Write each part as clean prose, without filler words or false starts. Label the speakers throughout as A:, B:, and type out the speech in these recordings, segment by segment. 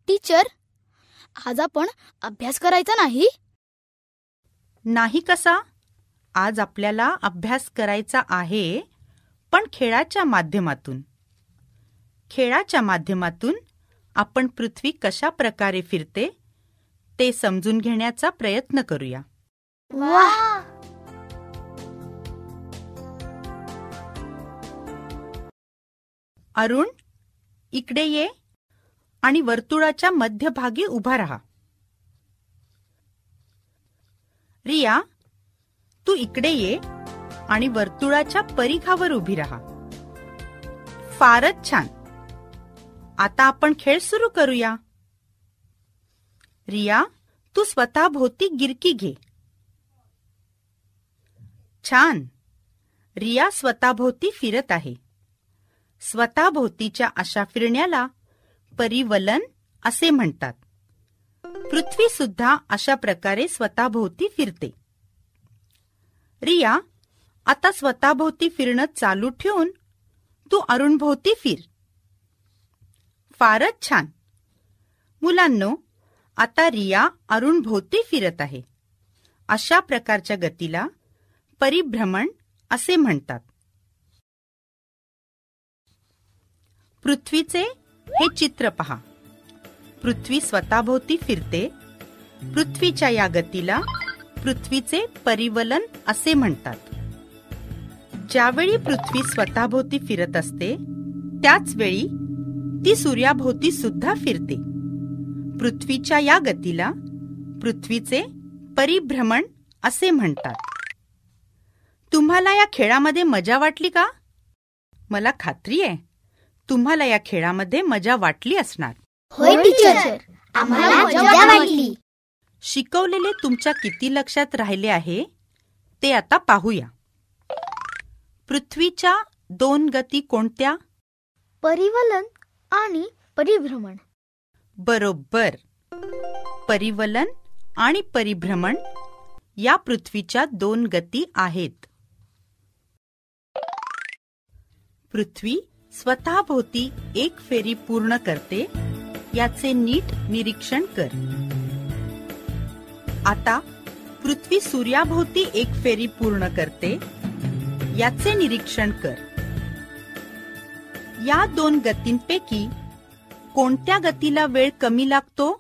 A: Teacher, आज आपण अभ्यास करायचा नाही?
B: नाही कसा? आज आपल्याला अभ्यास करायचा आहे, पण खेळाच्या माध्यमातून. खेळाच्या माध्यमातून आपण पृथ्वी कशा प्रकारे फिरते ते समजून घेण्याचा प्रयत्न करूया.
A: वाह!
B: अरुण, इकडे ये आणि वर्तुळाच्या मध्यभागी उभा राहा. रिया, तू इकडे ये आणि वर्तुळाच्या परिघावर उभी राहा. फारच छान. आता आपण खेळ सुरू करूया. रिया, तू स्वतःभोवती गिरकी घे. छान. रिया स्वतःभोवती फिरत आहे. स्वतःभोवतीच्या अशा फिरण्याला परिवलन असे म्हणतात. पृथ्वी सुद्धा अशा प्रकारे स्वतःभोवती फिरते. रिया, आता स्वतःभोवती फिरणं चालू ठेवून तू अरुणभोवती फिर. फारच छान. मुलांनो, आता रिया अरुणभोवती फिरत आहे. अशा प्रकारच्या गतीला परिभ्रमण असे म्हणतात. पृथ्वीचे हे चित्र पहा. पृथ्वी स्वतःभोवती फिरते. पृथ्वीच्या या गतीला पृथ्वीचे परिवलन असे म्हणतात. ज्यावेळी पृथ्वी स्वतःभोवती फिरत असते त्याच वेळी ती सूर्याभोवती सुद्धा फिरते. पृथ्वीच्या या गतीला पृथ्वीचे परिभ्रमण असे म्हणतात. तुम्हाला या खेळामध्ये मजा वाटली का? मला खात्री आहे तुम्हाला या खेळामध्ये मजा वाटली असणार.
A: होय टीचर, आम्हाला मजा वाटली.
B: शिकवलेले तुमच्या किती लक्षात राहिले आहे ते आता पाहूया. पृथ्वीच्या 2 गती कोणत्या?
A: परिवलन आणि परिभ्रमण.
B: बरोबर. परिवलन आणि परिभ्रमण या पृथ्वीच्या 2 गती आहेत. पृथ्वी स्वतःभोवती एक फेरी पूर्ण करते याचे नीट निरीक्षण कर. आता पृथ्वी सूर्याभोवती एक फेरी पूर्ण करते याचे निरीक्षण कर. या 2 गतींपैकी कोणत्या गतीला वेळ कमी लागतो?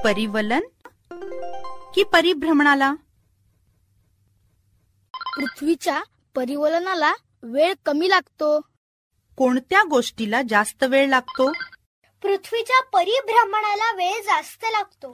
B: परिवलन की परिभ्रमणाला?
A: पृथ्वीच्या परिवलनाला वेळ कमी लागतो.
B: कोणत्या गोष्टीला जास्त वेळ लागतो?
C: पृथ्वीच्या परिभ्रमणाला वेळ जास्त लागतो.